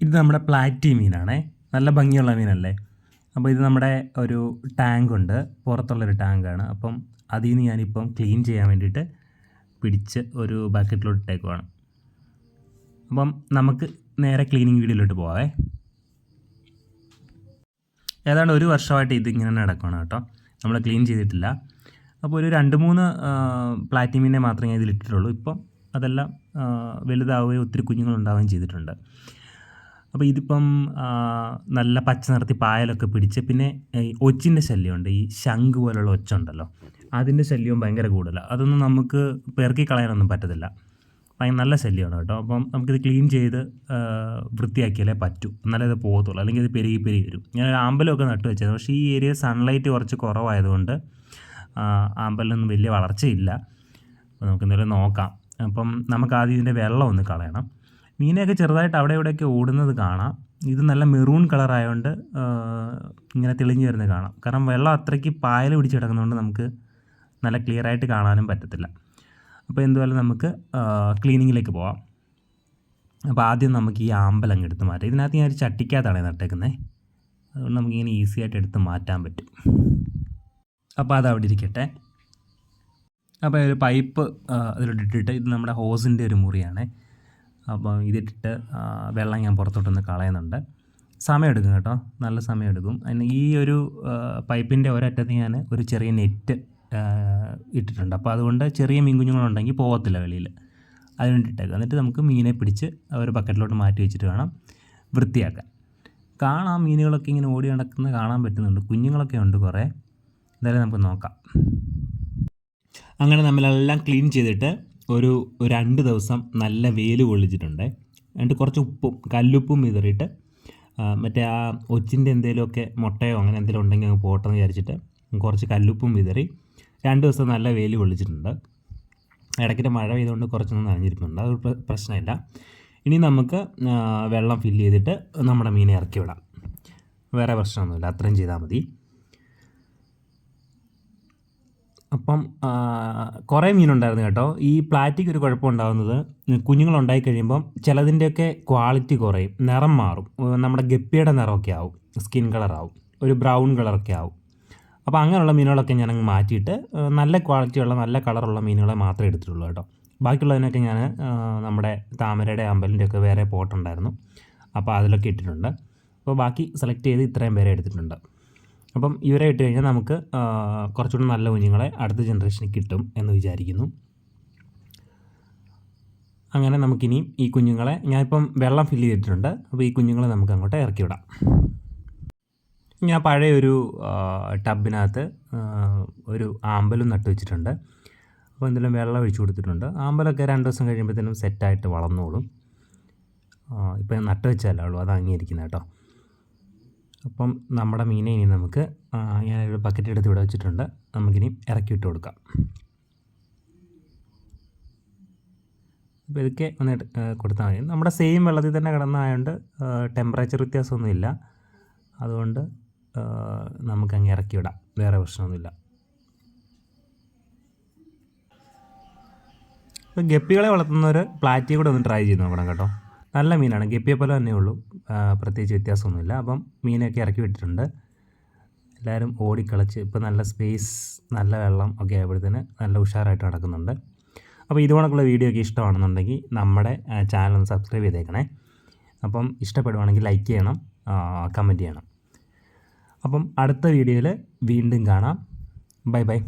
ഇത് നമ്മുടെ പ്ലാറ്റി മീനാണേ. നല്ല ഭംഗിയുള്ള മീനല്ലേ. അപ്പോൾ ഇത് നമ്മുടെ ഒരു ടാങ്കുണ്ട്, പുറത്തുള്ളൊരു ടാങ്കാണ്. അപ്പം അതിൽ നിന്ന് ഞാനിപ്പം ക്ലീൻ ചെയ്യാൻ വേണ്ടിയിട്ട് പിടിച്ച് ഒരു ബക്കറ്റിലോട്ട് ഇട്ടേക്കുവാണ്. അപ്പം നമുക്ക് നേരെ ക്ലീനിങ് വീഡിയോയിലോട്ട് പോകാവേ. ഏതാണ്ട് 1 വർഷമായിട്ട് ഇതിങ്ങനെ നടക്കുകയാണ് കേട്ടോ. നമ്മൾ ക്ലീൻ ചെയ്തിട്ടില്ല. അപ്പോൾ ഒരു 2-3 പ്ലാറ്റി മീനെ മാത്രമേ ഞാൻ ഇതിലിട്ടിട്ടുള്ളൂ. ഇപ്പം അതെല്ലാം വലുതാവുകയും ഒത്തിരി കുഞ്ഞുങ്ങളുണ്ടാവുകയും ചെയ്തിട്ടുണ്ട്. അപ്പോൾ ഇതിപ്പം നല്ല പച്ച നിറത്തി പായലൊക്കെ പിടിച്ച്, പിന്നെ ഈ ഒച്ചിൻ്റെ ശല്യമുണ്ട്. ഈ ശംഖ് പോലുള്ള ഒച്ച ഉണ്ടല്ലോ, അതിൻ്റെ ശല്യവും ഭയങ്കര കൂടുതലാണ്. അതൊന്നും നമുക്ക് പെറുക്കി കളയാനൊന്നും പറ്റത്തില്ല, നല്ല ശല്യമാണ് കേട്ടോ. അപ്പം നമുക്കിത് ക്ലീൻ ചെയ്ത് വൃത്തിയാക്കിയാലേ പറ്റൂ, എന്നാലേ ഇത് പോകത്തുള്ളൂ, അല്ലെങ്കിൽ ഇത് പെരുകി വരും. ഞാനൊരു ആമ്പലമൊക്കെ നട്ടു വെച്ചത്, പക്ഷേ ഈ ഏരിയ സൺലൈറ്റ് കുറച്ച് കുറവായതുകൊണ്ട് ആമ്പലിനൊന്നും വലിയ വളർച്ചയില്ല. അപ്പോൾ നമുക്ക് എന്തായാലും നോക്കാം. അപ്പം നമുക്ക് ആദ്യം ഇതിൻ്റെ വെള്ളം ഒന്ന് കളയണം. മീനൊക്കെ ചെറുതായിട്ട് അവിടെ ഇവിടെയൊക്കെ ഓടുന്നത് കാണാം. ഇത് നല്ല മെറൂൺ കളറായതുകൊണ്ട് ഇങ്ങനെ തെളിഞ്ഞ് വരുന്നത് കാണാം. കാരണം വെള്ളം അത്രയ്ക്ക് പായൽ പിടിച്ച് കിടക്കുന്നതുകൊണ്ട് നമുക്ക് നല്ല ക്ലിയർ ആയിട്ട് കാണാനും പറ്റത്തില്ല. അപ്പോൾ എന്തുവായാലും നമുക്ക് ക്ലീനിങ്ങിലേക്ക് പോവാം. അപ്പോൾ ആദ്യം നമുക്ക് ഈ ആമ്പലങ്ങ് എടുത്ത് മാറ്റാം. ഇതിനകത്ത് ഞാൻ ഒരു ചട്ടിക്കകത്താണ് നട്ടേക്കുന്നത്, അതുകൊണ്ട് നമുക്കിങ്ങനെ ഈസി ആയിട്ട് എടുത്ത് മാറ്റാൻ പറ്റും. അപ്പോൾ അത് അവിടെ ഇരിക്കട്ടെ. അപ്പോൾ ഒരു പൈപ്പ് അതിലിട്ടിട്ട്, ഇത് നമ്മുടെ ഹോസിൻ്റെ ഒരു മുറിയാണ്. അപ്പോൾ ഇതിട്ടിട്ട് വെള്ളം ഞാൻ പുറത്തോട്ടൊന്ന് കളയുന്നുണ്ട്. സമയമെടുക്കും കേട്ടോ, നല്ല സമയമെടുക്കും. അതിന് ഈ ഒരു പൈപ്പിൻ്റെ ഒരറ്റത്ത് ഞാൻ ഒരു ചെറിയ നെറ്റ് ഇട്ടിട്ടുണ്ട്. അപ്പോൾ അതുകൊണ്ട് ചെറിയ മീൻ കുഞ്ഞുങ്ങളുണ്ടെങ്കിൽ പോകത്തില്ല വെളിയിൽ, അതിനുവേണ്ടിയിട്ടേക്കാം. എന്നിട്ട് നമുക്ക് മീനെ പിടിച്ച് ഒരു ബക്കറ്റിലോട്ട് മാറ്റി വെച്ചിട്ട് വേണം വൃത്തിയാക്കാൻ. കാണാം മീനുകളൊക്കെ ഇങ്ങനെ ഓടി നടക്കുന്നത് കാണാൻ പറ്റുന്നുണ്ട്, കുഞ്ഞുങ്ങളൊക്കെ ഉണ്ട് കുറേ. എന്തായാലും നമുക്ക് നോക്കാം. അങ്ങനെ നമ്മളെല്ലാം ക്ലീൻ ചെയ്തിട്ട് ഒരു 2 ദിവസം നല്ല വെയിൽ കൊള്ളിച്ചിട്ടുണ്ട്. എന്നിട്ട് കുറച്ച് ഉപ്പും കല്ലുപ്പും വിതറിയിട്ട്, മറ്റേ ആ ഒച്ചിൻ്റെ എന്തെങ്കിലുമൊക്കെ മുട്ടയോ അങ്ങനെ എന്തെങ്കിലും ഉണ്ടെങ്കിൽ അങ്ങ് പോട്ടെന്ന് വിചാരിച്ചിട്ട് കുറച്ച് കല്ലുപ്പും വിതറി 2 ദിവസം നല്ല വെയിൽ കൊള്ളിച്ചിട്ടുണ്ട്. ഇടയ്ക്കിടെ മഴ പെയ്തുകൊണ്ട് കുറച്ചൊന്നും നനഞ്ഞിരിക്കുന്നുണ്ട്, അത് പ്രശ്നമില്ല. ഇനി നമുക്ക് വെള്ളം ഫില്ല് ചെയ്തിട്ട് നമ്മുടെ മീനെ ഇറക്കി വിടാം. വേറെ പ്രശ്നമൊന്നുമില്ല, അത്രയും ചെയ്താൽ മതി. അപ്പം കുറേ മീനുണ്ടായിരുന്നു കേട്ടോ. ഈ പ്ലാറ്റിക്ക് ഒരു കുഴപ്പമുണ്ടാകുന്നത്, കുഞ്ഞുങ്ങളുണ്ടായി കഴിയുമ്പം ചിലതിൻ്റെയൊക്കെ ക്വാളിറ്റി കുറയും, നിറം മാറും. നമ്മുടെ ഗപ്പിയുടെ നിറമൊക്കെ ആവും, സ്കിൻ കളറാവും, ഒരു ബ്രൗൺ കളറൊക്കെ ആവും. അപ്പോൾ അങ്ങനെയുള്ള മീനുകളൊക്കെ ഞാനങ്ങ് മാറ്റിയിട്ട് നല്ല ക്വാളിറ്റിയുള്ള നല്ല കളറുള്ള മീനുകളെ മാത്രമേ എടുത്തിട്ടുള്ളൂ കേട്ടോ. ബാക്കിയുള്ളതിനൊക്കെ ഞാൻ നമ്മുടെ താമരയുടെ അമ്പലിൻ്റെയൊക്കെ വേറെ പോട്ടുണ്ടായിരുന്നു, അപ്പോൾ അതിലൊക്കെ ഇട്ടിട്ടുണ്ട്. അപ്പോൾ ബാക്കി സെലക്ട് ചെയ്ത് ഇത്രയും പേരെ എടുത്തിട്ടുണ്ട്. അപ്പം ഇവരെ ഇട്ട് കഴിഞ്ഞാൽ നമുക്ക് കുറച്ചുകൂടി നല്ല കുഞ്ഞുങ്ങളെ അടുത്ത ജനറേഷന് കിട്ടും എന്ന് വിചാരിക്കുന്നു. അങ്ങനെ നമുക്കിനി ഈ കുഞ്ഞുങ്ങളെ, ഞാനിപ്പം വെള്ളം ഫില്ല് ചെയ്തിട്ടുണ്ട്, അപ്പോൾ ഈ കുഞ്ഞുങ്ങളെ നമുക്ക് അങ്ങോട്ട് ഇറക്കി വിടാം. ഞാൻ പഴയൊരു ടബിനകത്ത് ഒരു ആമ്പലും നട്ടു വെച്ചിട്ടുണ്ട്. അപ്പോൾ എന്തെങ്കിലും വെള്ളം ഒഴിച്ചു കൊടുത്തിട്ടുണ്ട്. ആമ്പലൊക്കെ 2 ദിവസം കഴിയുമ്പോഴത്തേനും സെറ്റായിട്ട് വളർന്നോളും. ഇപ്പം നട്ടു വെച്ചാലേ ഉള്ളൂ അത് അങ്ങിയിരിക്കുന്നത് കേട്ടോ. അപ്പം നമ്മുടെ മീനെ ഇനി നമുക്ക്, ഞാനൊരു ബക്കറ്റ് എടുത്ത് ഇവിടെ വെച്ചിട്ടുണ്ട്, നമുക്കിനി ഇറക്കി വിട്ട് കൊടുക്കാം. അപ്പോൾ ഇതൊക്കെ ഒന്ന് കൊടുത്താൽ മതി. നമ്മുടെ സെയിം വെള്ളത്തിൽ തന്നെ കിടന്നതായതുകൊണ്ട് ടെമ്പറേച്ചർ വ്യത്യാസമൊന്നുമില്ല, അതുകൊണ്ട് നമുക്കങ്ങ് ഇറക്കി വിടാം, വേറെ പ്രശ്നമൊന്നുമില്ല. ഇപ്പോൾ ഗപ്പികളെ വളർത്തുന്നവർ പ്ലാറ്റിയെ കൂടെ ഒന്ന് ട്രൈ ചെയ്ത് നോക്കണം കേട്ടോ. നല്ല മീനാണ്, ഗപ്പിയെ പോലെ തന്നെ ഉള്ളൂ, പ്രത്യേകിച്ച് വ്യത്യാസമൊന്നുമില്ല. അപ്പം മീനൊക്കെ ഇറക്കി വിട്ടിട്ടുണ്ട്. എല്ലാവരും ഓടിക്കളിച്ച് ഇപ്പോൾ നല്ല സ്പേസ്, നല്ല വെള്ളം ഒക്കെ ആയപ്പോഴത്തേന് നല്ല ഉഷാറായിട്ട് നടക്കുന്നുണ്ട്. അപ്പോൾ ഇതുപോലുള്ള വീഡിയോ ഒക്കെ ഇഷ്ടമാണെന്നുണ്ടെങ്കിൽ നമ്മുടെ ചാനൽ ഒന്ന് സബ്സ്ക്രൈബ് ചെയ്തേക്കണേ. അപ്പം ഇഷ്ടപ്പെടുവാണെങ്കിൽ ലൈക്ക് ചെയ്യണം, കമൻറ്റ് ചെയ്യണം. അപ്പം അടുത്ത വീഡിയോയിൽ വീണ്ടും കാണാം. Bye bye.